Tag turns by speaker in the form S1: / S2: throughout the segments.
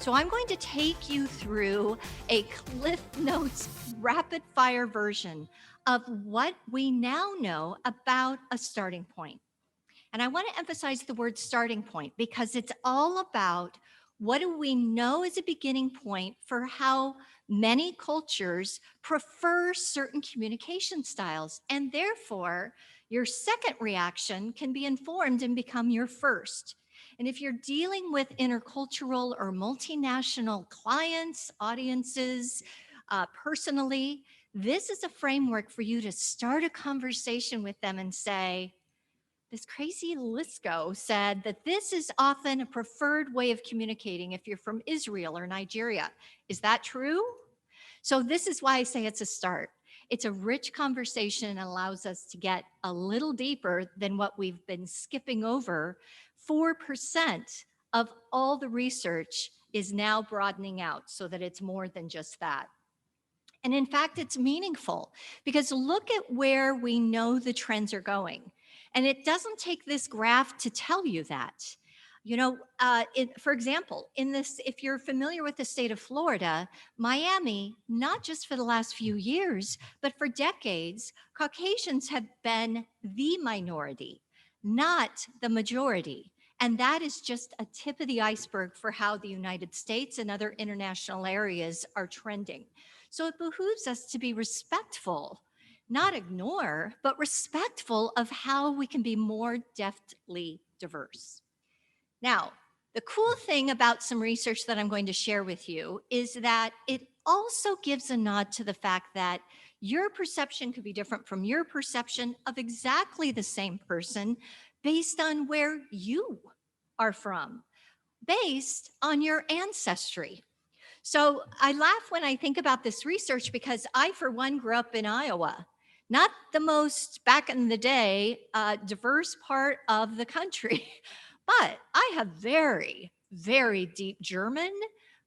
S1: So I'm going to take you through a Cliff Notes rapid fire version of what we now know about a starting point. And I want to emphasize the word starting point because it's all about what do we know as a beginning point for how many cultures prefer certain communication styles. And therefore, your second reaction can be informed and become your first. And if you're dealing with intercultural or multinational clients, audiences, personally, this is a framework for you to start a conversation with them and say, this crazy Lisco said that this is often a preferred way of communicating if you're from Israel or Nigeria. Is that true? So this is why I say it's a start. It's a rich conversation and allows us to get a little deeper than what we've been skipping over. 4% of all the research is now broadening out so that it's more than just that. And in fact, it's meaningful because look at where we know the trends are going. And it doesn't take this graph to tell you that. You know, for example, if you're familiar with the state of Florida, Miami, not just for the last few years, but for decades, Caucasians have been the minority, not the majority. And that is just a tip of the iceberg for how the United States and other international areas are trending. So it behooves us to be respectful, not ignore, but respectful of how we can be more deftly diverse. Now, the cool thing about some research that I'm going to share with you is that it also gives a nod to the fact that your perception could be different from your perception of exactly the same person based on where you are from, based on your ancestry. So I laugh when I think about this research because I, for one, grew up in Iowa, not the most back in the day diverse part of the country, but I have very, very deep German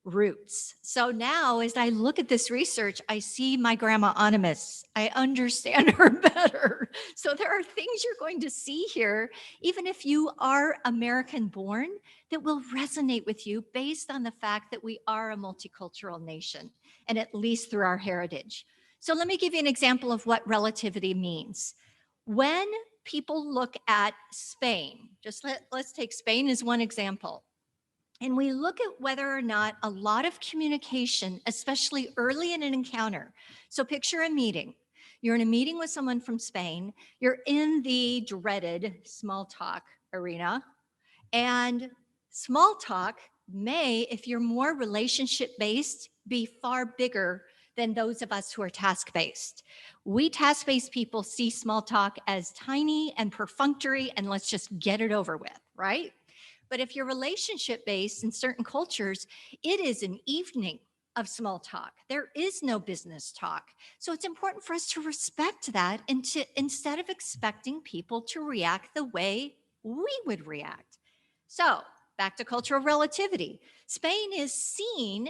S1: roots. So now as I look at this research, I see my grandma Animus. I understand her better. So there are things you're going to see here, even if you are American born, that will resonate with you based on the fact that we are a multicultural nation, and at least through our heritage. So let me give you an example of what relativity means. When people look at Spain, let's take Spain as one example. And we look at whether or not a lot of communication, especially early in an encounter. So picture a meeting. You're in a meeting with someone from Spain. You're in the dreaded small talk arena. And small talk may, if you're more relationship-based, be far bigger than those of us who are task-based. We task-based people see small talk as tiny and perfunctory and let's just get it over with, right? But if you're relationship-based in certain cultures, it is an evening of small talk. There is no business talk. So it's important for us to respect that and to, instead of expecting people to react the way we would react. So back to cultural relativity. Spain is seen,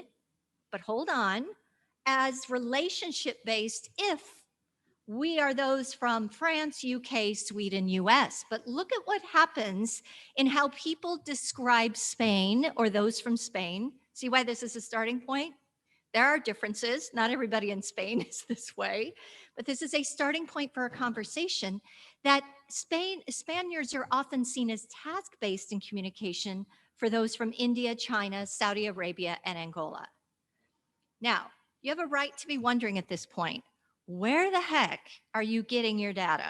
S1: but hold on, as relationship-based if we are those from France, UK, Sweden, US. But look at what happens in how people describe Spain or those from Spain. See why this is a starting point? There are differences. Not everybody in Spain is this way, but this is a starting point for a conversation that Spaniards are often seen as task-based in communication for those from India, China, Saudi Arabia, and Angola. Now, you have a right to be wondering at this point, where the heck are you getting your data?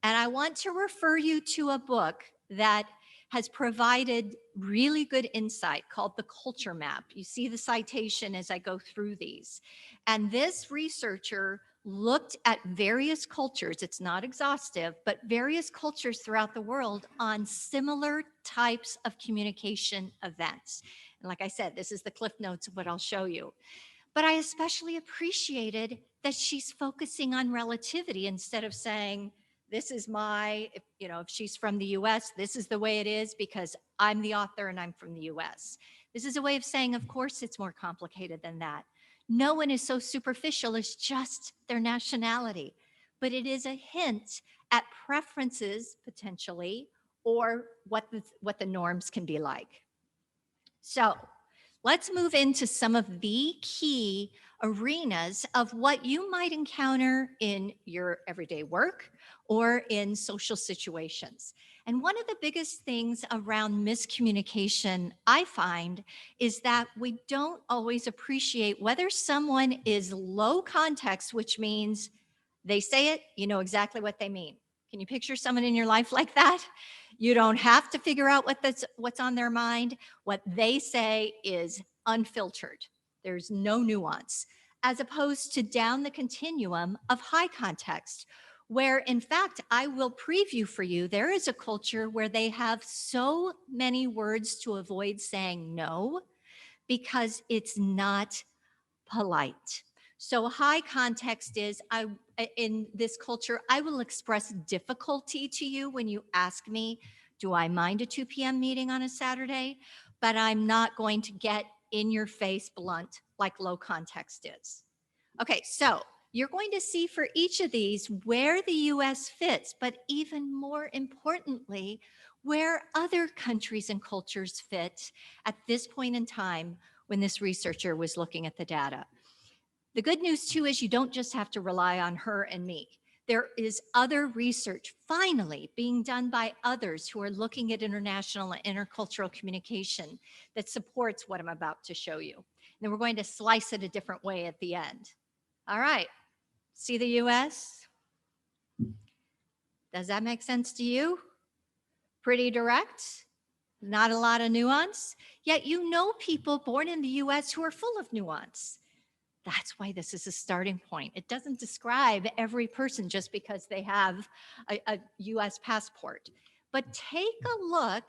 S1: And I want to refer you to a book that has provided really good insight called The Culture Map. You see the citation as I go through these. And this researcher looked at various cultures, it's not exhaustive, but various cultures throughout the world on similar types of communication events. And like I said, this is the Cliff Notes of what I'll show you. But I especially appreciated that she's focusing on relativity instead of saying, this is if she's from the US, this is the way it is because I'm the author and I'm from the US. This is a way of saying, of course, it's more complicated than that. No one is so superficial as just their nationality, but it is a hint at preferences potentially or what the norms can be like. So let's move into some of the key arenas of what you might encounter in your everyday work or in social situations. And one of the biggest things around miscommunication I find is that we don't always appreciate whether someone is low context, which means they say it, you know exactly what they mean. Can you picture someone in your life like that? You don't have to figure out what's on their mind. What they say is unfiltered. There's no nuance, as opposed to down the continuum of high context, where in fact, I will preview for you, there is a culture where they have so many words to avoid saying no because it's not polite. So high context is in this culture, I will express difficulty to you when you ask me, do I mind a 2 p.m. meeting on a Saturday? But I'm not going to get in your face blunt like low context is. Okay, so you're going to see for each of these where the US fits, but even more importantly, where other countries and cultures fit at this point in time when this researcher was looking at the data. The good news too is you don't just have to rely on her and me. There is other research finally being done by others who are looking at international and intercultural communication that supports what I'm about to show you. And then we're going to slice it a different way at the end. All right, see the US? Does that make sense to you? Pretty direct, not a lot of nuance, yet you know people born in the US who are full of nuance. That's why this is a starting point. It doesn't describe every person just because they have a US passport. But take a look,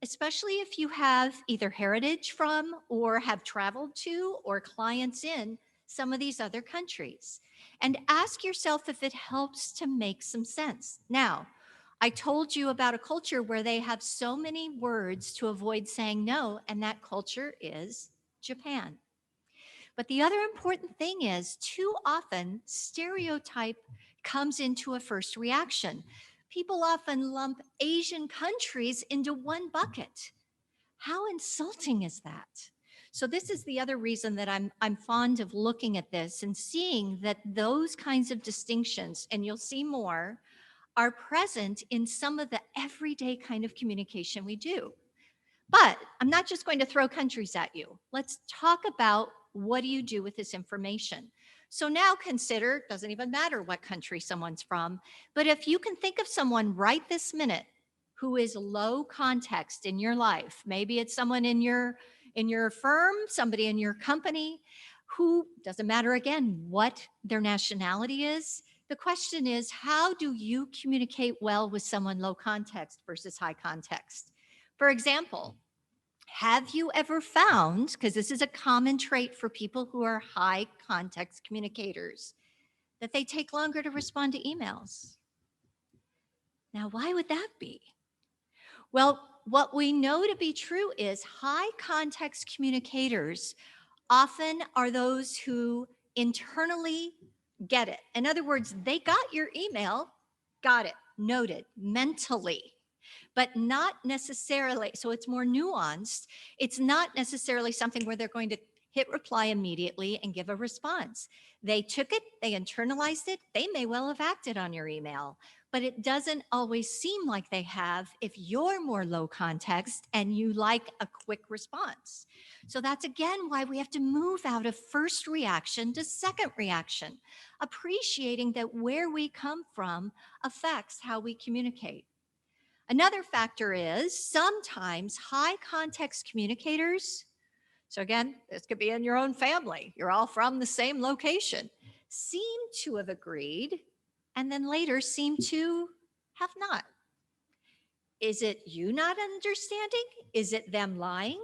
S1: especially if you have either heritage from or have traveled to or clients in some of these other countries, and ask yourself if it helps to make some sense. Now, I told you about a culture where they have so many words to avoid saying no, and that culture is Japan. But the other important thing is too often stereotype comes into a first reaction. People often lump Asian countries into one bucket. How insulting is that? So this is the other reason that I'm fond of looking at this and seeing that those kinds of distinctions, and you'll see more, are present in some of the everyday kind of communication we do. But I'm not just going to throw countries at you. Let's talk about what do you do with this information. So now consider, doesn't even matter what country someone's from, but if you can think of someone right this minute who is low context in your life, maybe it's someone in your firm, somebody in your company who doesn't matter again what their nationality is. The question is, how do you communicate well with someone low context versus high context? For example, have you ever found, because this is a common trait for people who are high context communicators, that they take longer to respond to emails? Now, why would that be? Well, what we know to be true is high context communicators often are those who internally get it. In other words, they got your email, got it, noted mentally, but not necessarily, so it's more nuanced. It's not necessarily something where they're going to hit reply immediately and give a response. They took it, they internalized it, they may well have acted on your email, but it doesn't always seem like they have if you're more low context and you like a quick response. So that's again why we have to move out of first reaction to second reaction, appreciating that where we come from affects how we communicate. Another factor is sometimes high context communicators, so again, this could be in your own family, you're all from the same location, seem to have agreed and then later seem to have not. Is it you not understanding? Is it them lying?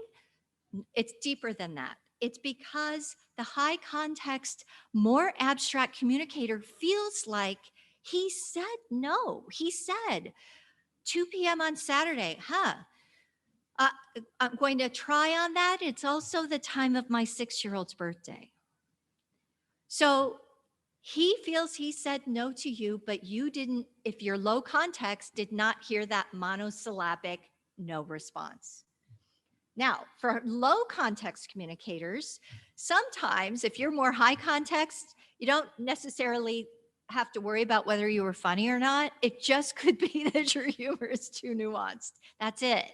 S1: It's deeper than that. It's because the high context, more abstract communicator feels like he said no. He said, 2 p.m. on Saturday, uh, I'm going to try on that. It's also the time of my 6-year-old's birthday. So he feels he said no to you, but you didn't, if you're low context, did not hear that monosyllabic no response. Now, for low context communicators, sometimes if you're more high context, you don't necessarily have to worry about whether you were funny or not. It just could be that your humor is too nuanced. That's it,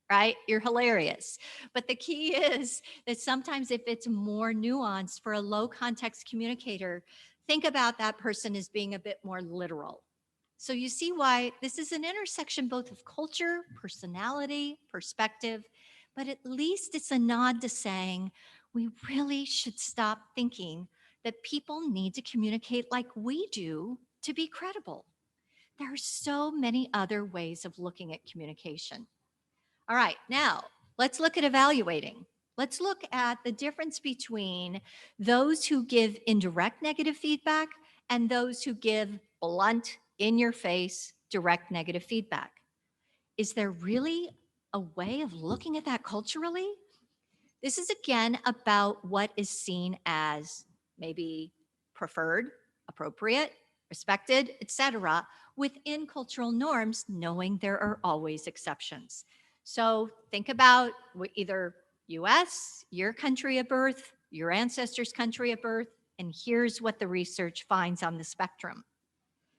S1: right? You're hilarious. But the key is that sometimes if it's more nuanced for a low context communicator, think about that person as being a bit more literal. So you see why this is an intersection both of culture, personality, perspective, but at least it's a nod to saying we really should stop thinking that people need to communicate like we do to be credible. There are so many other ways of looking at communication. All right, now let's look at evaluating. Let's look at the difference between those who give indirect negative feedback and those who give blunt, in your face, direct negative feedback. Is there really a way of looking at that culturally? This is again about what is seen as maybe preferred, appropriate, respected, etc., within cultural norms, knowing there are always exceptions. So think about either US, your country of birth, your ancestors' country of birth, and here's what the research finds on the spectrum.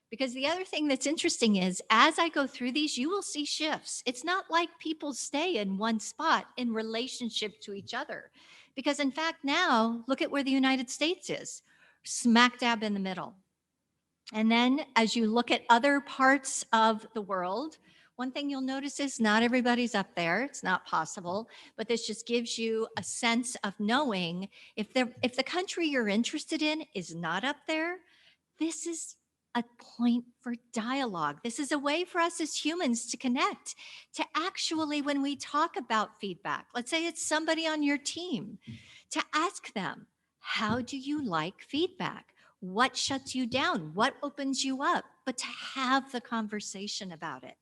S1: Because the other thing that's interesting is as I go through these, you will see shifts. It's not like people stay in one spot in relationship to each other. Because in fact, now look at where the United States is, smack dab in the middle. And then as you look at other parts of the world, one thing you'll notice is not everybody's up there. It's not possible, but this just gives you a sense of knowing if the country you're interested in is not up there, this is a point for dialogue. This is a way for us as humans to connect, to actually, when we talk about feedback, let's say it's somebody on your team, to ask them, how do you like feedback? What shuts you down? What opens you up? But to have the conversation about it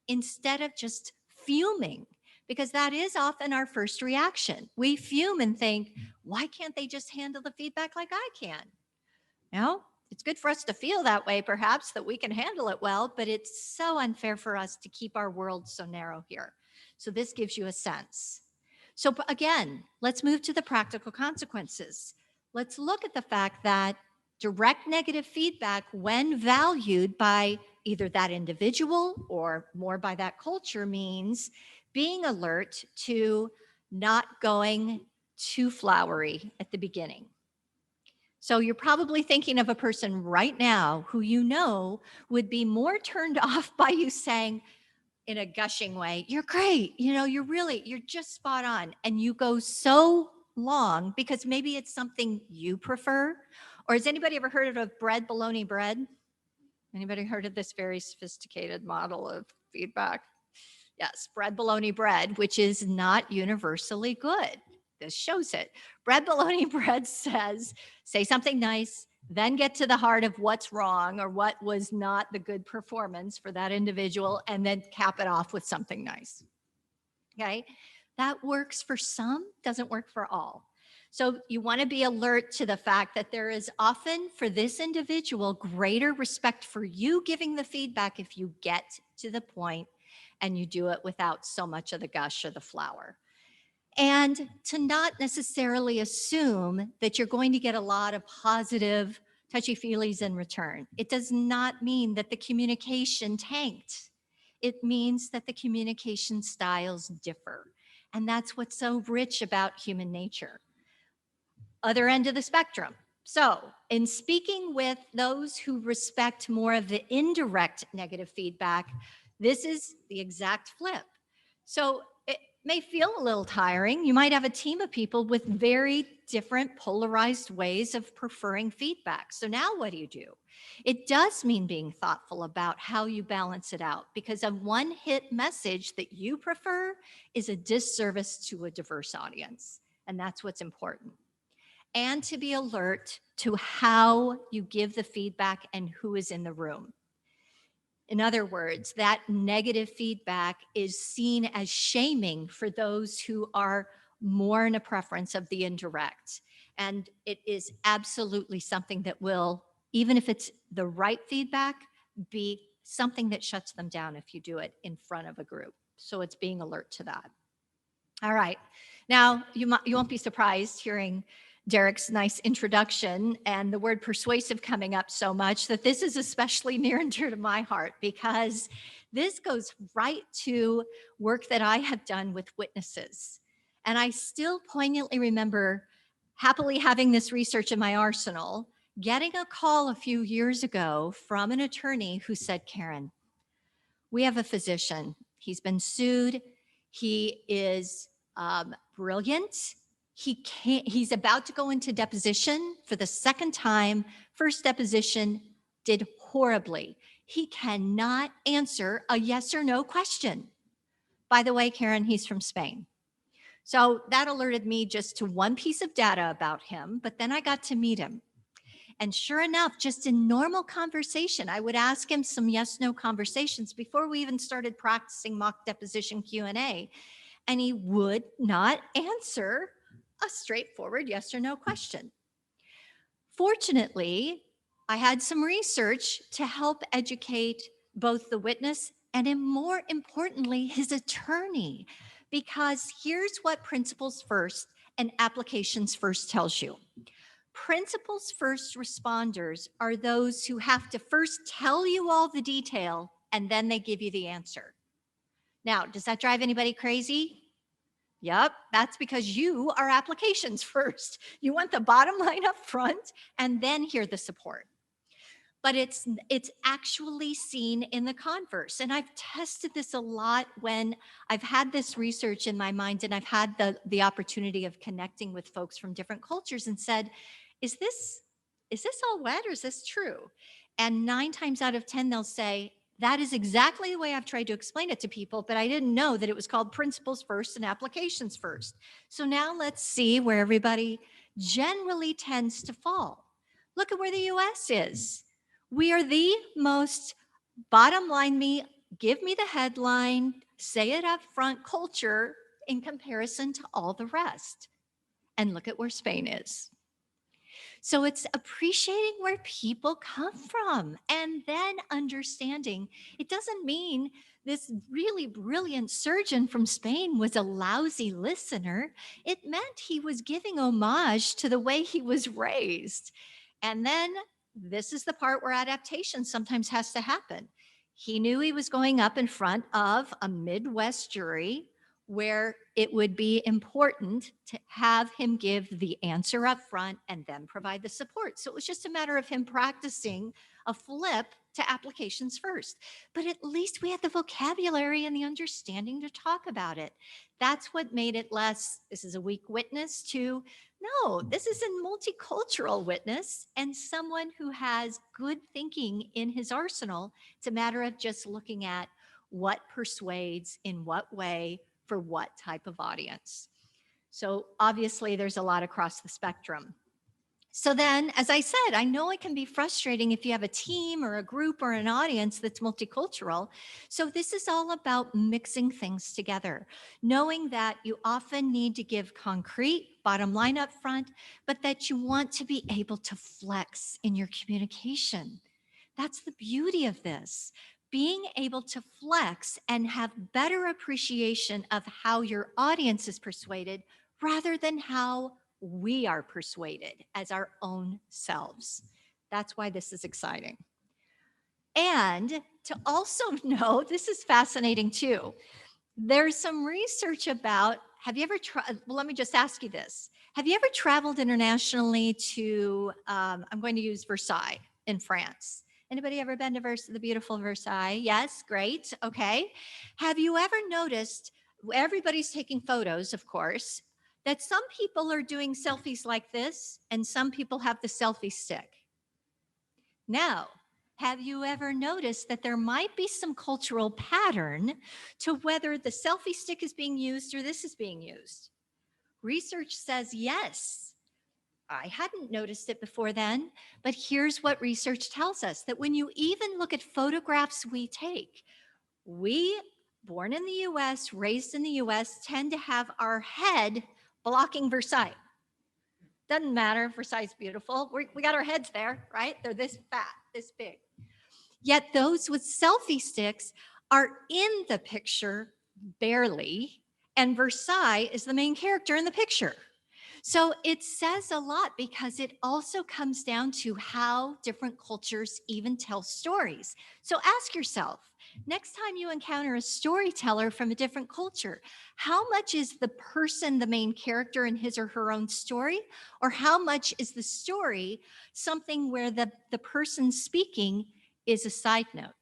S1: instead of just fuming, because that is often our first reaction. We fume and think, why can't they just handle the feedback like I can? No, it's good for us to feel that way, perhaps, that we can handle it well, but it's so unfair for us to keep our world so narrow here. So this gives you a sense. So again, let's move to the practical consequences. Let's look at the fact that direct negative feedback, when valued by either that individual or more by that culture, means being alert to not going too flowery at the beginning. So you're probably thinking of a person right now who you know would be more turned off by you saying in a gushing way, you're great, you're just spot on. And you go so long because maybe it's something you prefer. Or has anybody ever heard of bread, bologna bread? Anybody heard of this very sophisticated model of feedback? Yes, bread, bologna bread, which is not universally good. This shows it. Bread, bologna bread says, say something nice, then get to the heart of what's wrong or what was not the good performance for that individual, and then cap it off with something nice. Okay, that works for some, doesn't work for all. So you want to be alert to the fact that there is often for this individual greater respect for you giving the feedback if you get to the point and you do it without so much of the gush or the flower. And to not necessarily assume that you're going to get a lot of positive touchy-feelies in return. It does not mean that the communication tanked. It means that the communication styles differ. And that's what's so rich about human nature. Other end of the spectrum. So in speaking with those who respect more of the indirect negative feedback, this is the exact flip. So it may feel a little tiring. You might have a team of people with very different polarized ways of preferring feedback. So now what do? It does mean being thoughtful about how you balance it out, because a one-hit message that you prefer is a disservice to a diverse audience. And that's what's important. And to be alert to how you give the feedback and who is in the room. In other words, that negative feedback is seen as shaming for those who are more in a preference of the indirect. And it is absolutely something that will, even if it's the right feedback, be something that shuts them down if you do it in front of a group. So it's being alert to that. All right. Now, you won't be surprised hearing Derek's nice introduction and the word persuasive coming up so much that this is especially near and dear to my heart, because this goes right to work that I have done with witnesses. And I still poignantly remember happily having this research in my arsenal, getting a call a few years ago from an attorney who said, Karen, we have a physician. He's been sued. He is brilliant. He's about to go into deposition for the second time. First deposition did horribly. He cannot answer a yes or no question. By the way, Karen, he's from Spain. So that alerted me just to one piece of data about him, but then I got to meet him. And sure enough, just in normal conversation, I would ask him some yes/no conversations before we even started practicing mock deposition Q&A, and he would not answer a straightforward yes or no question. Fortunately, I had some research to help educate both the witness and, more importantly, his attorney, because here's what principles first and applications first tells you. Principles first responders are those who have to first tell you all the detail and then they give you the answer. Now, does that drive anybody crazy? Yep, that's because you are applications first. You want the bottom line up front and then hear the support. But it's actually seen in the converse. And I've tested this a lot when I've had this research in my mind and I've had the opportunity of connecting with folks from different cultures and said, is this all wet or is this true? And 9 times out of 10, they'll say, that is exactly the way I've tried to explain it to people, but I didn't know that it was called principles first and applications first. So now let's see where everybody generally tends to fall. Look at where the US is. We are the most bottom line give me the headline, say it up front culture in comparison to all the rest. And look at where Spain is. So it's appreciating where people come from and then understanding it doesn't mean this really brilliant surgeon from Spain was a lousy listener. It meant he was giving homage to the way he was raised. And then this is the part where adaptation sometimes has to happen. He knew he was going up in front of a Midwest jury where it would be important to have him give the answer up front and then provide the support. So it was just a matter of him practicing a flip to applications first. But at least we had the vocabulary and the understanding to talk about it. That's what made it less, this is a weak witness, to no, this is a multicultural witness and someone who has good thinking in his arsenal. It's a matter of just looking at what persuades in what way for what type of audience. So obviously there's a lot across the spectrum. So then, as I said, I know it can be frustrating if you have a team or a group or an audience that's multicultural. So this is all about mixing things together, knowing that you often need to give concrete bottom line up front, but that you want to be able to flex in your communication. That's the beauty of this. Being able to flex and have better appreciation of how your audience is persuaded rather than how we are persuaded as our own selves. That's why this is exciting. And to also know, this is fascinating too. There's some research about, have you ever tried, well, let me just ask you this. Have you ever traveled internationally to, I'm going to use Versailles in France. Anybody ever been to the beautiful Versailles? Yes, great, okay. Have you ever noticed, everybody's taking photos, of course, that some people are doing selfies like this and some people have the selfie stick? Now, have you ever noticed that there might be some cultural pattern to whether the selfie stick is being used or this is being used? Research says yes. I hadn't noticed it before then, but here's what research tells us, that when you even look at photographs we take, we, born in the US, raised in the US, tend to have our head blocking Versailles. Doesn't matter, Versailles is beautiful. We got our heads there, right? They're this fat, this big. Yet those with selfie sticks are in the picture barely, and Versailles is the main character in the picture. So it says a lot because it also comes down to how different cultures even tell stories. So ask yourself, next time you encounter a storyteller from a different culture, how much is the person the main character in his or her own story? Or how much is the story something where the person speaking is a side note?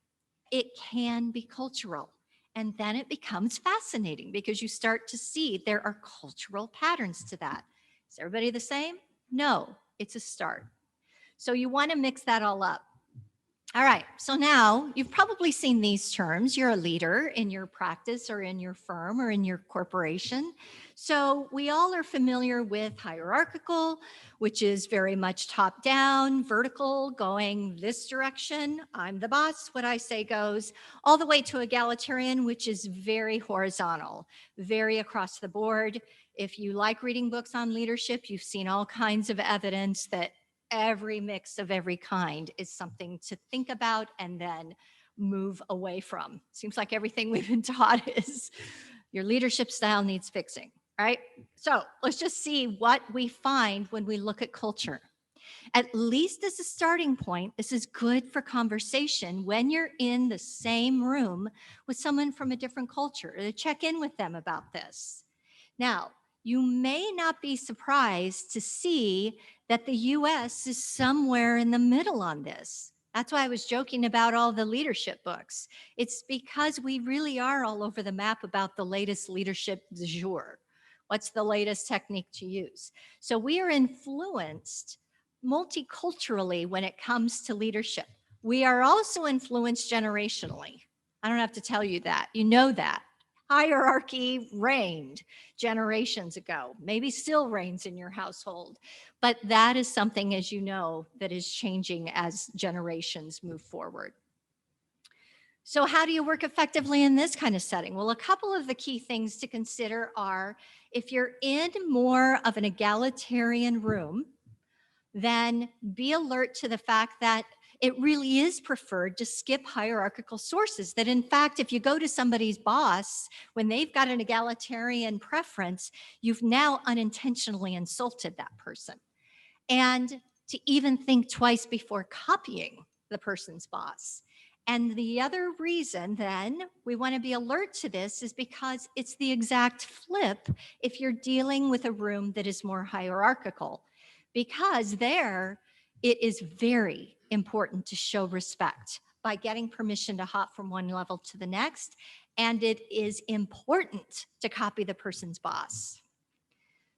S1: It can be cultural. And then it becomes fascinating because you start to see there are cultural patterns to that. Is everybody the same? No, it's a start. So you want to mix that all up. All right, so now you've probably seen these terms. You're a leader in your practice or in your firm or in your corporation. So we all are familiar with hierarchical, which is very much top down, vertical, going this direction. I'm the boss, what I say goes, all the way to egalitarian, which is very horizontal, very across the board. If you like reading books on leadership, you've seen all kinds of evidence that every mix of every kind is something to think about and then move away from. Seems like everything we've been taught is your leadership style needs fixing, right? So let's just see what we find when we look at culture. At least as a starting point, this is good for conversation when you're in the same room with someone from a different culture, to check in with them about this. Now, you may not be surprised to see that the US is somewhere in the middle on this. That's why I was joking about all the leadership books. It's because we really are all over the map about the latest leadership du jour. What's the latest technique to use? So we are influenced multiculturally when it comes to leadership. We are also influenced generationally. I don't have to tell you that. You know that. Hierarchy reigned generations ago, maybe still reigns in your household. But that is something, as you know, that is changing as generations move forward. So how do you work effectively in this kind of setting? Well, a couple of the key things to consider are if you're in more of an egalitarian room, then be alert to the fact that it really is preferred to skip hierarchical sources. That in fact, if you go to somebody's boss, when they've got an egalitarian preference, you've now unintentionally insulted that person. And to even think twice before copying the person's boss. And the other reason then we want to be alert to this is because it's the exact flip if you're dealing with a room that is more hierarchical. Because there, it is very important to show respect by getting permission to hop from one level to the next. And it is important to copy the person's boss.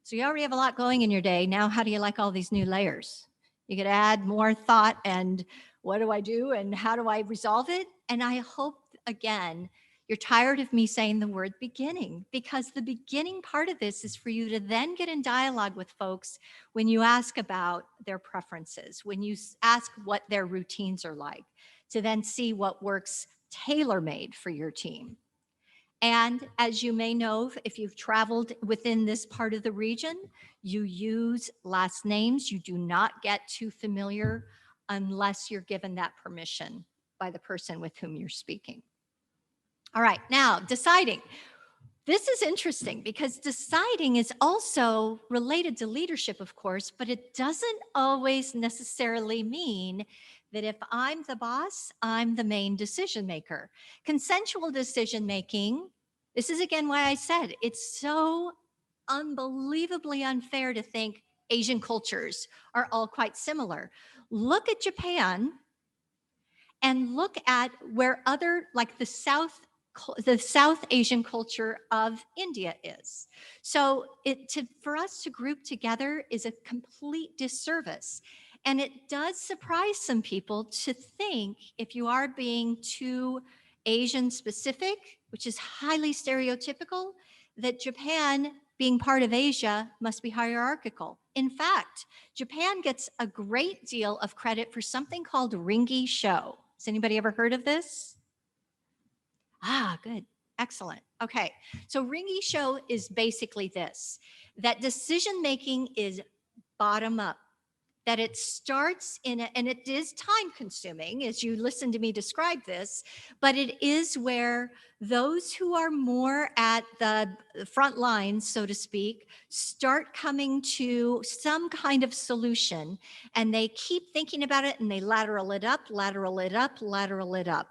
S1: So you already have a lot going in your day. Now, how do you like all these new layers? You could add more thought and what do I do and how do I resolve it? And I hope, again, you're tired of me saying the word beginning, because the beginning part of this is for you to then get in dialogue with folks when you ask about their preferences, when you ask what their routines are like, to then see what works tailor-made for your team. And as you may know, if you've traveled within this part of the region, you use last names. You do not get too familiar unless you're given that permission by the person with whom you're speaking. All right, now deciding. This is interesting because deciding is also related to leadership, of course, but it doesn't always necessarily mean that if I'm the boss, I'm the main decision maker. Consensual decision making, this is again why I said it's so unbelievably unfair to think Asian cultures are all quite similar. Look at Japan and look at where other, like the South Asian culture of India is. So for us to group together is a complete disservice. And it does surprise some people to think, if you are being too Asian specific, which is highly stereotypical, that Japan, being part of Asia, must be hierarchical. In fact, Japan gets a great deal of credit for something called Ringi Sho. Has anybody ever heard of this? Ah, good. Excellent. Okay. So Ringi Sho is basically this, that decision making is bottom up. that it starts and it is time consuming as you listen to me describe this, but it is where those who are more at the front lines, so to speak, start coming to some kind of solution, and they keep thinking about it and they lateral it up, lateral it up, lateral it up.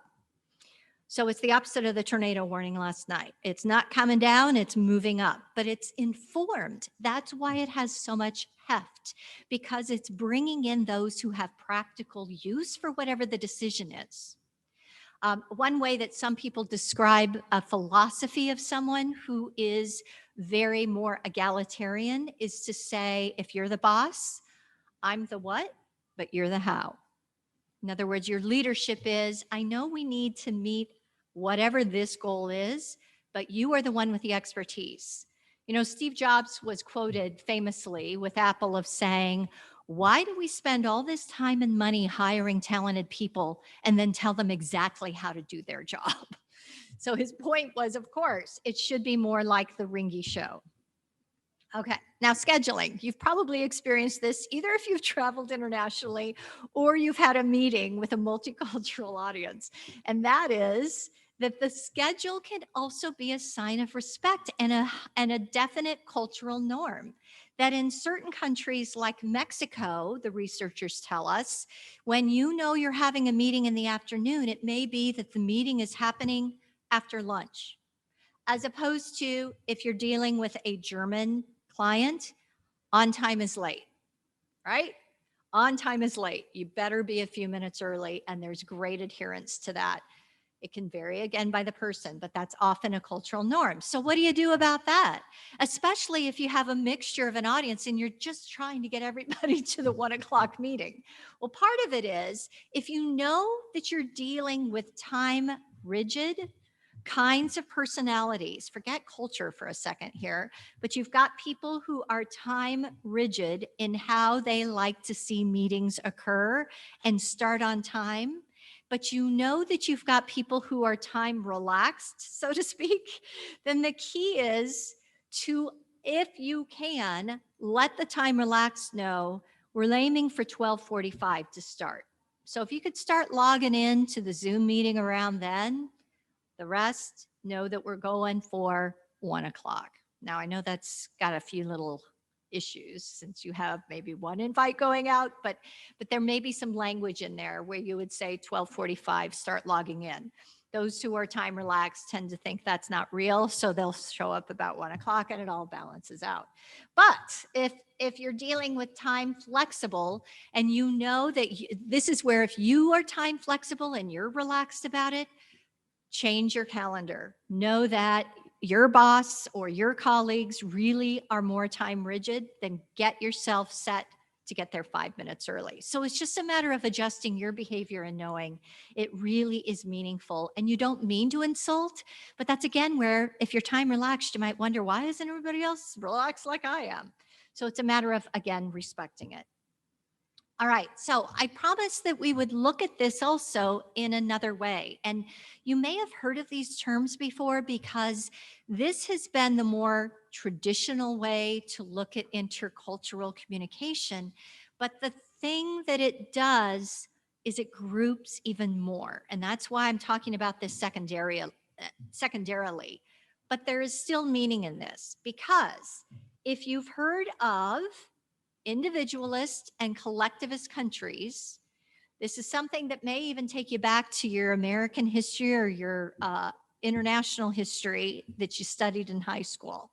S1: So it's the opposite of the tornado warning last night. It's not coming down, it's moving up, but it's informed. That's why it has so much heft, because it's bringing in those who have practical use for whatever the decision is. One way that some people describe a philosophy of someone who is very more egalitarian is to say, if you're the boss, I'm the what, but you're the how. In other words, your leadership is, I know we need to meet whatever this goal is, but you are the one with the expertise. You know, Steve Jobs was quoted famously with Apple of saying, why do we spend all this time and money hiring talented people and then tell them exactly how to do their job? So his point was, of course, it should be more like the Ringy show. Okay, now scheduling. You've probably experienced this either if you've traveled internationally or you've had a meeting with a multicultural audience. And that is that the schedule can also be a sign of respect and a definite cultural norm. That in certain countries like Mexico, the researchers tell us, when you know you're having a meeting in the afternoon, it may be that the meeting is happening after lunch, as opposed to if you're dealing with a German client, on time is late, right? On time is late. You better be a few minutes early, and there's great adherence to that. It can vary again by the person, but that's often a cultural norm. So what do you do about that? Especially if you have a mixture of an audience and you're just trying to get everybody to the 1 o'clock meeting. Well, part of it is if you know that you're dealing with time rigid kinds of personalities, forget culture for a second here, but you've got people who are time rigid in how they like to see meetings occur and start on time. But you know that you've got people who are time relaxed, so to speak, then the key is to, if you can, let the time relaxed know we're aiming for 12:45 to start. So if you could start logging in to the Zoom meeting around then, the rest know that we're going for 1 o'clock. Now, I know that's got a few little issues since you have maybe one invite going out, but there may be some language in there where you would say 12:45, start logging in. Those who are time relaxed tend to think that's not real, so they'll show up about 1 o'clock and it all balances out. But if you're dealing with time flexible and you know that this is where if you are time flexible and you're relaxed about it, change your calendar. Know that your boss or your colleagues really are more time rigid, then get yourself set to get there 5 minutes early. So it's just a matter of adjusting your behavior and knowing it really is meaningful. And you don't mean to insult, but that's again where if you're time relaxed, you might wonder, why isn't everybody else relaxed like I am? So it's a matter of, again, respecting it. All right, so I promised that we would look at this also in another way. And you may have heard of these terms before because this has been the more traditional way to look at intercultural communication. But the thing that it does is it groups even more. And that's why I'm talking about this secondarily. But there is still meaning in this, because if you've heard of individualist and collectivist countries, this is something that may even take you back to your American history or your international history that you studied in high school.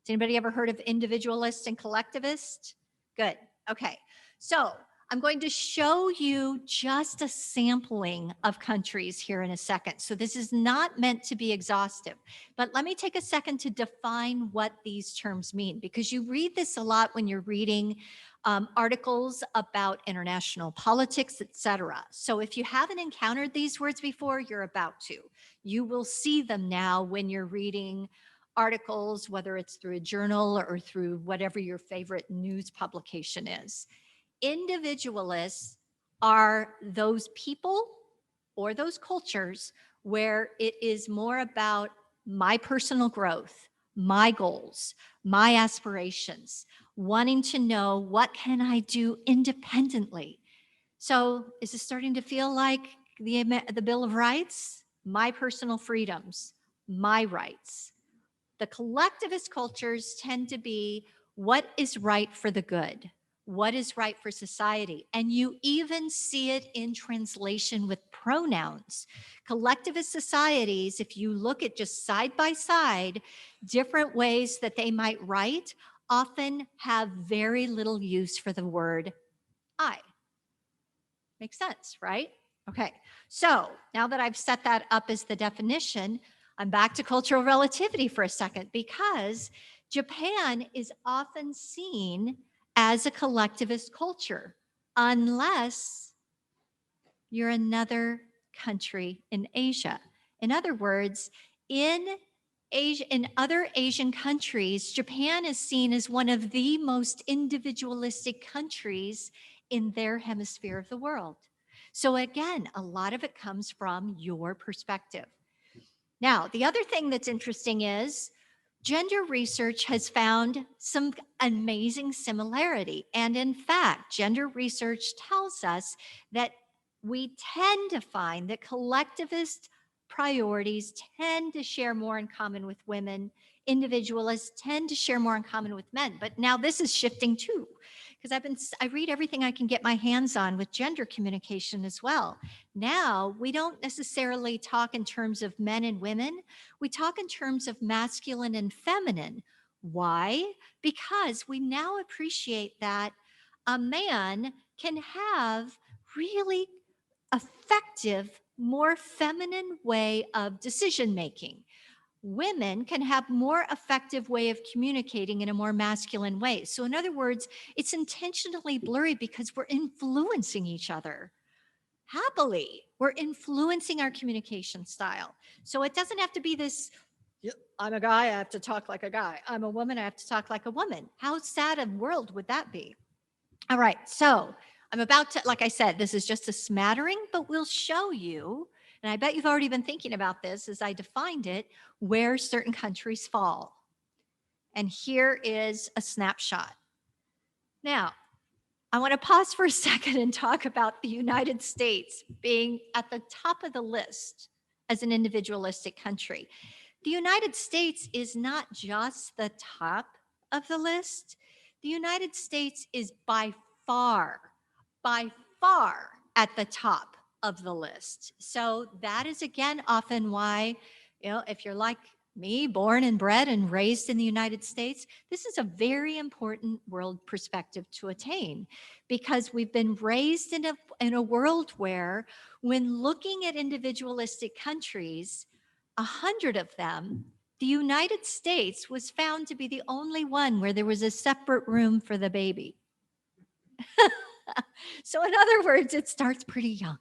S1: Has anybody ever heard of individualist and collectivist? Good. Okay. So I'm going to show you just a sampling of countries here in a second. So this is not meant to be exhaustive, but let me take a second to define what these terms mean, because you read this a lot when you're reading articles about international politics, etc. So if you haven't encountered these words before, you're about to. You will see them now when you're reading articles, whether it's through a journal or through whatever your favorite news publication is. Individualists are those people or those cultures where it is more about my personal growth, my goals, my aspirations. wanting to know, what can I do independently? So is this starting to feel like the Bill of Rights? My personal freedoms, my rights. The collectivist cultures tend to be what is right for the good, what is right for society. And you even see it in translation with pronouns. Collectivist societies, if you look at just side by side, different ways that they might write, often have very little use for the word I. Makes sense, right? Okay, so now that I've set that up as the definition, I'm back to cultural relativity for a second, because Japan is often seen as a collectivist culture, unless you're another country in Asia. In other words, in Asia, in other Asian countries, Japan is seen as one of the most individualistic countries in their hemisphere of the world. So again, a lot of it comes from your perspective. Now, the other thing that's interesting is gender research has found some amazing similarity. And in fact, gender research tells us that we tend to find that collectivist priorities tend to share more in common with women. Individualists tend to share more in common with men. But now this is shifting too, because I read everything I can get my hands on with gender communication as well. Now we don't necessarily talk in terms of men and women. We talk in terms of masculine and feminine. Why? Because we now appreciate that a man can have really effective, more feminine way of decision making. Women can have more effective way of communicating in a more masculine way. So in other words, it's intentionally blurry because we're influencing each other. Happily, we're influencing our communication style. So it doesn't have to be this, I'm a guy, I have to talk like a guy. I'm a woman, I have to talk like a woman. How sad a world would that be? All right, so I'm about to, like I said, this is just a smattering, but we'll show you, and I bet you've already been thinking about this as I defined it, where certain countries fall. And here is a snapshot. Now, I want to pause for a second and talk about the United States being at the top of the list as an individualistic country. The United States is not just the top of the list. The United States is far, by far at the top of the list. So that is again often why, if you're like me, born and bred and raised in the United States, this is a very important world perspective to attain, because we've been raised in a world where, when looking at individualistic countries, 100 of them, the United States was found to be the only one where there was a separate room for the baby. So in other words, it starts pretty young.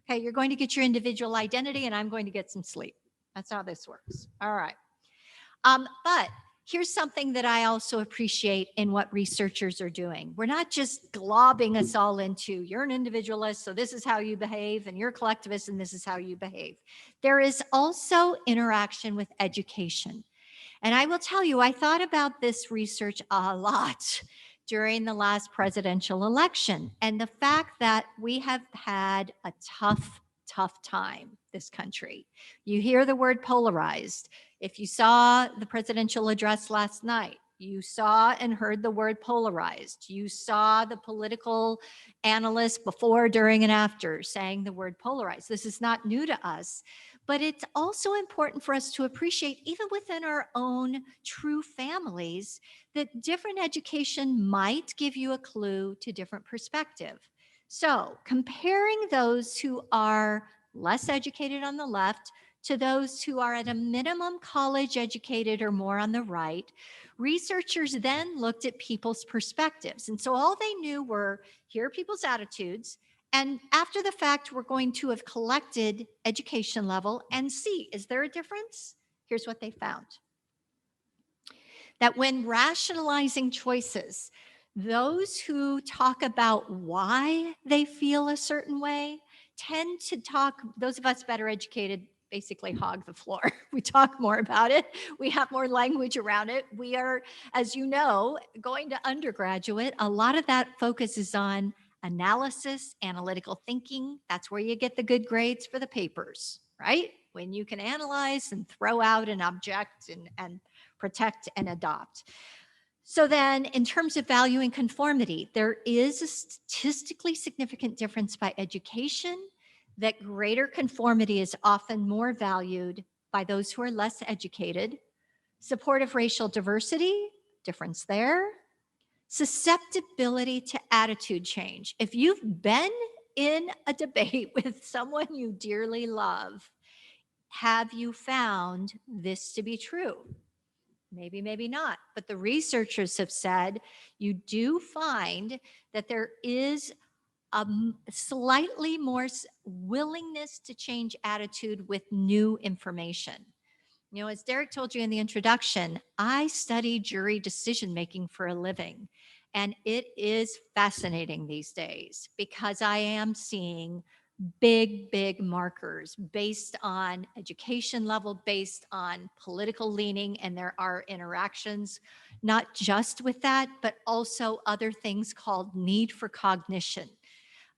S1: Okay, you're going to get your individual identity and I'm going to get some sleep. That's how this works. All right. But here's something that I also appreciate in what researchers are doing. We're not just globbing us all into, you're an individualist, so this is how you behave, and you're a collectivist, and this is how you behave. There is also interaction with education. And I will tell you, I thought about this research a lot during the last presidential election, and the fact that we have had a tough time, this country. You hear the word polarized. If you saw the presidential address last night, you saw and heard the word polarized. You saw the political analysts before, during, and after saying the word polarized. This is not new to us, but it's also important for us to appreciate, even within our own true families, that different education might give you a clue to different perspective. So comparing those who are less educated on the left to those who are at a minimum college educated or more on the right, researchers then looked at people's perspectives. And so all they knew were, here are people's attitudes, and after the fact, we're going to have collected education level and see, is there a difference? Here's what they found. That when rationalizing choices, those who talk about why they feel a certain way tend to talk, those of us better educated basically hog the floor. We talk more about it. We have more language around it. We are, as you know, going to undergraduate. A lot of that focuses on analysis, analytical thinking. That's where you get the good grades for the papers, right? When you can analyze and throw out and object and protect and adopt. So then in terms of valuing conformity, there is a statistically significant difference by education, that greater conformity is often more valued by those who are less educated. Supportive racial diversity, difference there. Susceptibility to attitude change. If you've been in a debate with someone you dearly love, have you found this to be true? Maybe, maybe not. But the researchers have said you do find that there is a slightly more willingness to change attitude with new information. You know, as Derek told you in the introduction, I study jury decision making for a living. And it is fascinating these days because I am seeing big markers based on education level, based on political leaning, and there are interactions, not just with that, but also other things called need for cognition.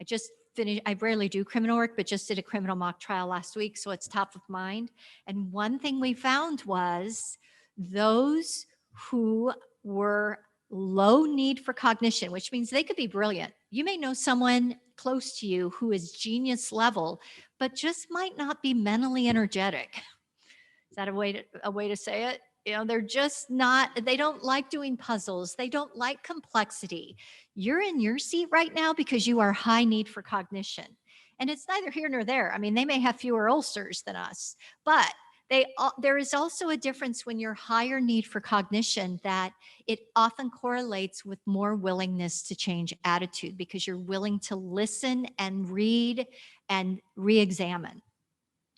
S1: I just finished, I rarely do criminal work, but just did a criminal mock trial last week, so it's top of mind. And one thing we found was those who were low need for cognition, which means they could be brilliant. You may know someone close to you who is genius level, but just might not be mentally energetic. Is that a way to say it? You know, they're just not, they don't like doing puzzles. They don't like complexity. You're in your seat right now because you are high need for cognition. And it's neither here nor there. I mean, they may have fewer ulcers than us, but there is also a difference when you're higher need for cognition, that it often correlates with more willingness to change attitude because you're willing to listen and read and re-examine.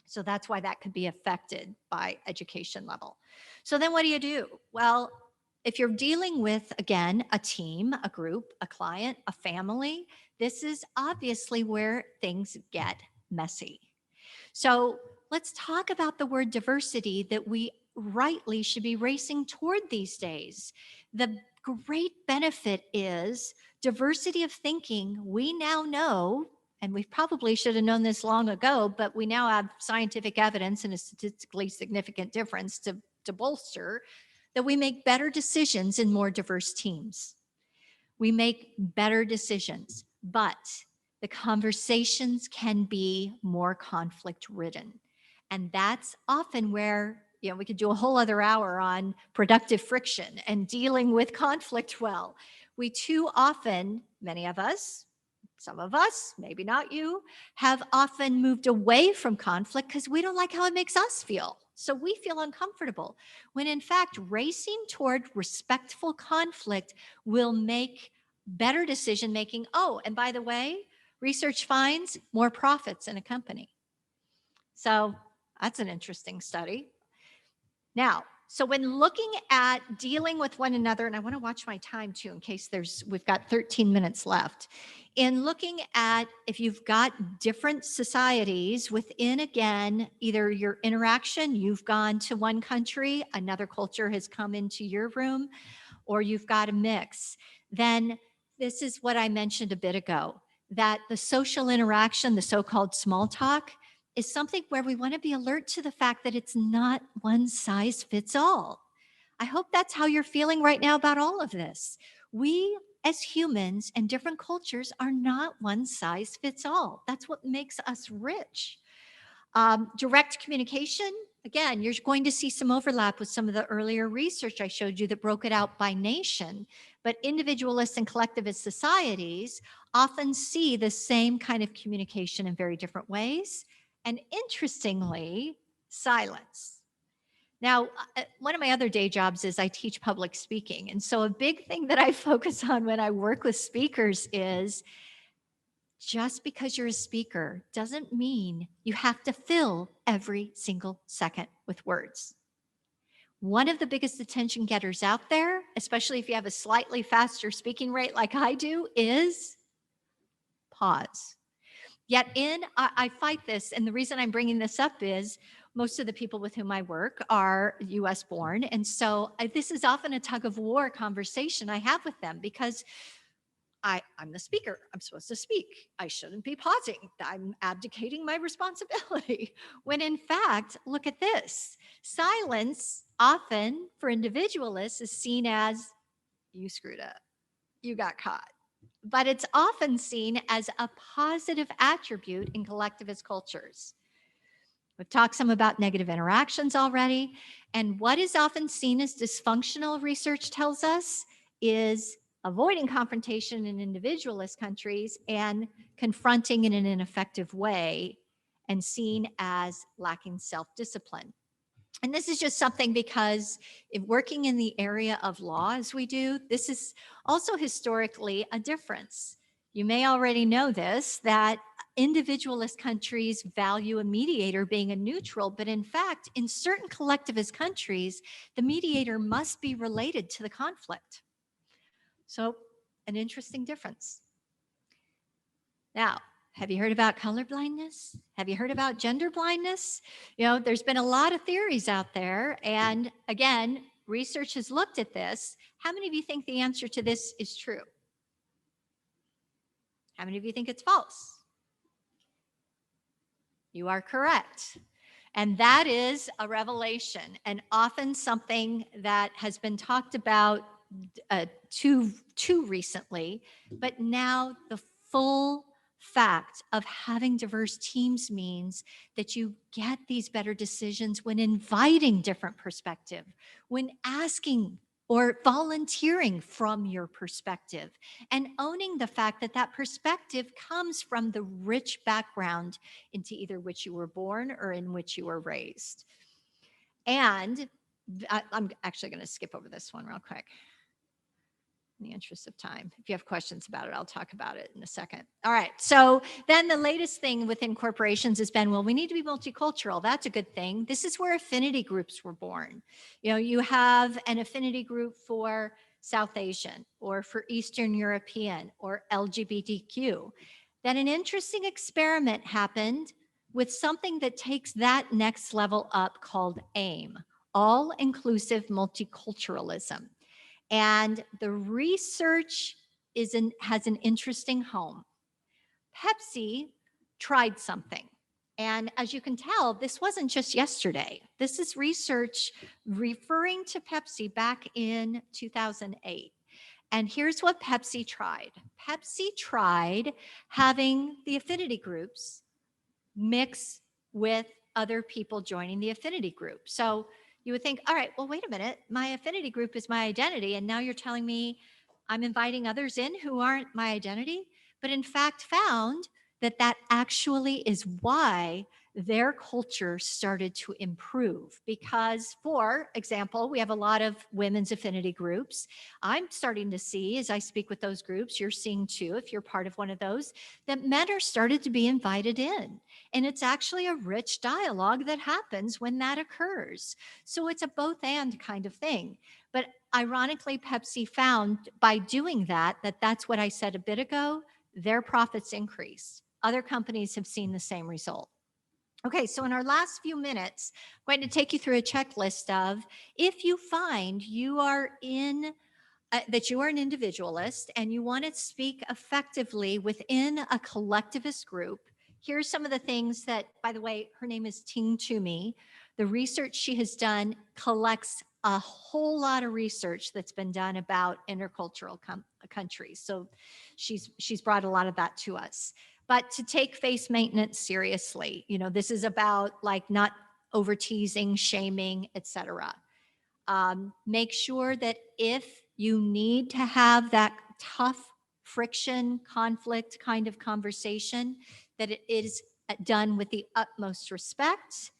S1: So that's why that could be affected by education level. So then what do you do? Well, if you're dealing with, again, a team, a group, a client, a family, this is obviously where things get messy. So let's talk about the word diversity that we rightly should be racing toward these days. The great benefit is diversity of thinking. We now know, and we probably should have known this long ago, but we now have scientific evidence and a statistically significant difference to bolster that we make better decisions in more diverse teams. We make better decisions, but the conversations can be more conflict ridden. And that's often where, you know, we could do a whole other hour on productive friction and dealing with conflict well. We too often, many of us, some of us, maybe not you, have often moved away from conflict because we don't like how it makes us feel. So we feel uncomfortable, when in fact, racing toward respectful conflict will make better decision making. Oh, and by the way, research finds more profits in a company. So that's an interesting study. Now, so when looking at dealing with one another, and I want to watch my time too, in case we've got 13 minutes left. In looking at if you've got different societies within, again, either your interaction, you've gone to one country, another culture has come into your room, or you've got a mix, then this is what I mentioned a bit ago, that the social interaction, the so-called small talk, is something where we want to be alert to the fact that it's not one size fits all. I hope that's how you're feeling right now about all of this. We as humans and different cultures are not one size fits all. That's what makes us rich. Direct communication, again, you're going to see some overlap with some of the earlier research I showed you that broke it out by nation, but individualist and collectivist societies often see the same kind of communication in very different ways. And interestingly, silence. Now, one of my other day jobs is I teach public speaking. And so a big thing that I focus on when I work with speakers is just because you're a speaker doesn't mean you have to fill every single second with words. One of the biggest attention getters out there, especially if you have a slightly faster speaking rate like I do, is pause. Yet I fight this, and the reason I'm bringing this up is most of the people with whom I work are US born. And so this is often a tug of war conversation I have with them because I'm the speaker. I'm supposed to speak. I shouldn't be pausing. I'm abdicating my responsibility. When in fact, look at this. Silence often for individualists is seen as you screwed up. You got caught. But it's often seen as a positive attribute in collectivist cultures. We've talked some about negative interactions already. And what is often seen as dysfunctional, research tells us, is avoiding confrontation in individualist countries and confronting in an ineffective way and seen as lacking self-discipline. And this is just something because if working in the area of law as we do, this is also historically a difference. You may already know this, that individualist countries value a mediator being a neutral, but in fact, in certain collectivist countries, the mediator must be related to the conflict. So an interesting difference. Now, have you heard about color blindness? Have you heard about gender blindness? You know, there's been a lot of theories out there. And again, research has looked at this. How many of you think the answer to this is true? How many of you think it's false? You are correct. And that is a revelation, and often something that has been talked about too recently, but now the full fact of having diverse teams means that you get these better decisions when inviting different perspective, when asking or volunteering from your perspective, and owning the fact that that perspective comes from the rich background into either which you were born or in which you were raised. And I'm actually going to skip over this one real quick in the interest of time. If you have questions about it, I'll talk about it in a second. All right. So then the latest thing within corporations has been, well, we need to be multicultural. That's a good thing. This is where affinity groups were born. You know, you have an affinity group for South Asian or for Eastern European or LGBTQ. Then an interesting experiment happened with something that takes that next level up called AIM, all-inclusive multiculturalism. And the research has an interesting home. Pepsi tried something. And as you can tell, this wasn't just yesterday. This is research referring to Pepsi back in 2008. And here's what Pepsi tried. Pepsi tried having the affinity groups mix with other people joining the affinity group. So you would think, all right, well, wait a minute. My affinity group is my identity. And now you're telling me I'm inviting others in who aren't my identity. But in fact, found that that actually is why their culture started to improve. Because, for example, we have a lot of women's affinity groups. I'm starting to see, as I speak with those groups, you're seeing too, if you're part of one of those, that men are started to be invited in. And it's actually a rich dialogue that happens when that occurs. So it's a both and kind of thing. But ironically, Pepsi found by doing that, that's what I said a bit ago, their profits increase. Other companies have seen the same result. Okay, so in our last few minutes, I'm going to take you through a checklist of if you find you are that you are an individualist and you want to speak effectively within a collectivist group. Here's some of the things that, by the way, her name is Ting Toomey. The research she has done collects a whole lot of research that's been done about intercultural countries. So she's brought a lot of that to us. But to take face maintenance seriously, you know, this is about like not over teasing, shaming, etc. Make sure that if you need to have that tough friction, conflict kind of conversation, that it is done with the utmost respect,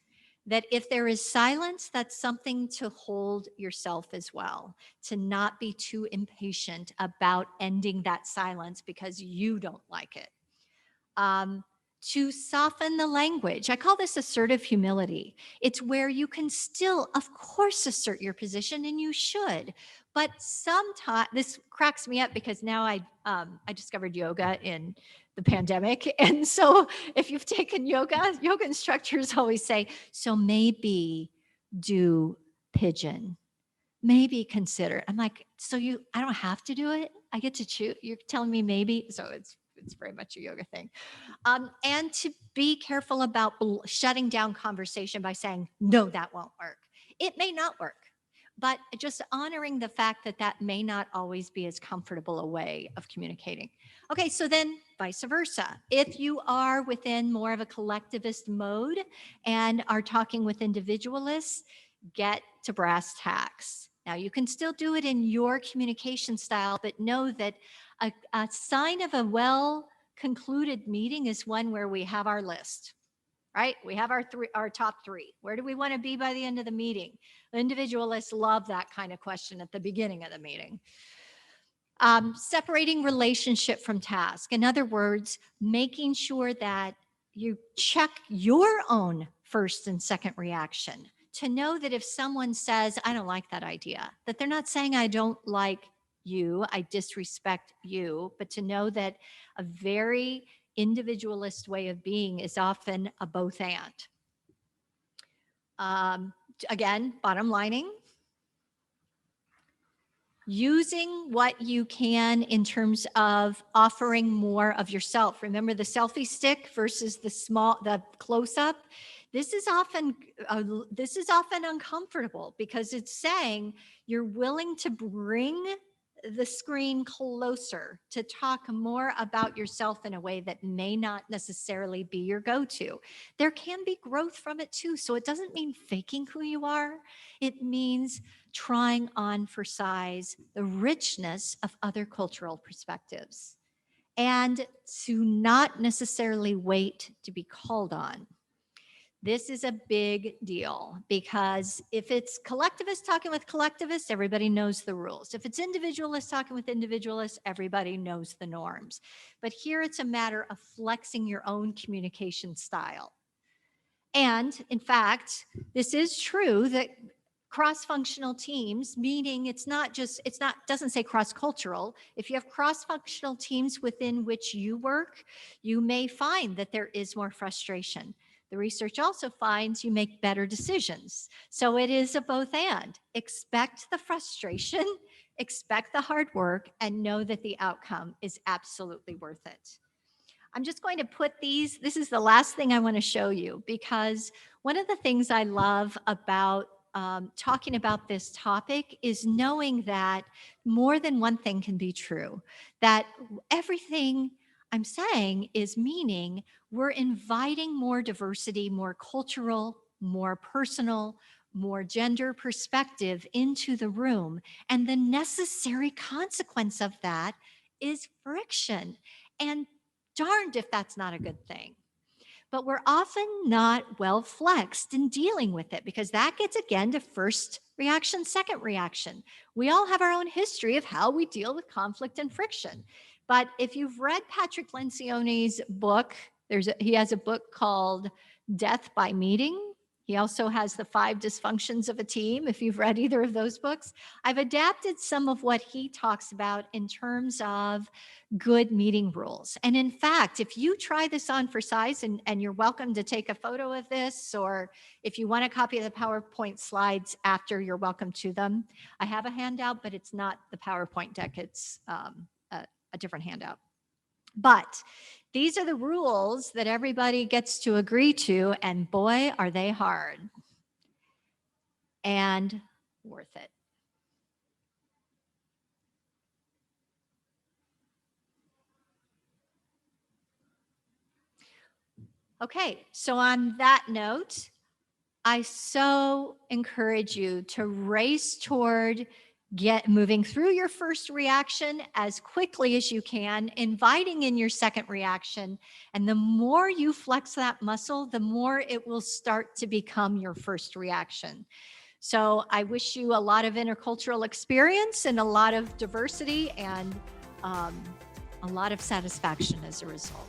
S1: that if there is silence, that's something to hold yourself as well, to not be too impatient about ending that silence because you don't like it. to soften the language. I call this assertive humility. It's where you can still, of course, assert your position, and you should. But sometimes this cracks me up because now I discovered yoga in the pandemic. And so if you've taken yoga instructors always say, so maybe do pigeon. Maybe consider. I'm like, so I don't have to do it. I get to choose. You're telling me maybe. So it's very much a yoga thing. And to be careful about shutting down conversation by saying, no, that won't work. It may not work, but just honoring the fact that that may not always be as comfortable a way of communicating. Okay, so then vice versa. If you are within more of a collectivist mode and are talking with individualists, get to brass tacks. Now, you can still do it in your communication style, but know that a sign of a well-concluded meeting is one where we have our list, right? We have our top three. Where do we want to be by the end of the meeting? Individualists love that kind of question at the beginning of the meeting. Separating relationship from task. In other words, making sure that you check your own first and second reaction to know that if someone says, I don't like that idea, that they're not saying I don't like you, I disrespect you, but to know that a very individualist way of being is often a both and. Again, bottom lining, using what you can in terms of offering more of yourself. Remember the selfie stick versus the close-up. This is often uncomfortable because it's saying you're willing to bring the screen closer to talk more about yourself in a way that may not necessarily be your go-to. There can be growth from it too. So it doesn't mean faking who you are. It means trying on for size the richness of other cultural perspectives and to not necessarily wait to be called on. This is a big deal because if it's collectivists talking with collectivists, everybody knows the rules. If it's individualists talking with individualists, everybody knows the norms. But here it's a matter of flexing your own communication style. And in fact, this is true that cross-functional teams, meaning doesn't say cross-cultural. If you have cross-functional teams within which you work, you may find that there is more frustration. The research also finds you make better decisions. So it is a both and. Expect the frustration, expect the hard work, and know that the outcome is absolutely worth it. I'm just going to put this is the last thing I want to show you, because one of the things I love about talking about this topic is knowing that more than one thing can be true, that everything I'm saying is meaning we're inviting more diversity, more cultural, more personal, more gender perspective into the room. And the necessary consequence of that is friction. And darned if that's not a good thing. But we're often not well flexed in dealing with it because that gets again to first reaction, second reaction. We all have our own history of how we deal with conflict and friction. But if you've read Patrick Lencioni's book, he has a book called Death by Meeting. He also has the 5 Dysfunctions of a Team. If you've read either of those books, I've adapted some of what he talks about in terms of good meeting rules. And in fact, if you try this on for size, and you're welcome to take a photo of this, or if you want a copy of the PowerPoint slides after, you're welcome to them. I have a handout, but it's not the PowerPoint deck. It's a different handout. But these are the rules that everybody gets to agree to, and boy, are they hard and worth it. Okay, so on that note, I so encourage you to race toward moving through your first reaction as quickly as you can, inviting in your second reaction. And the more you flex that muscle, the more it will start to become your first reaction. So I wish you a lot of intercultural experience and a lot of diversity and a lot of satisfaction as a result.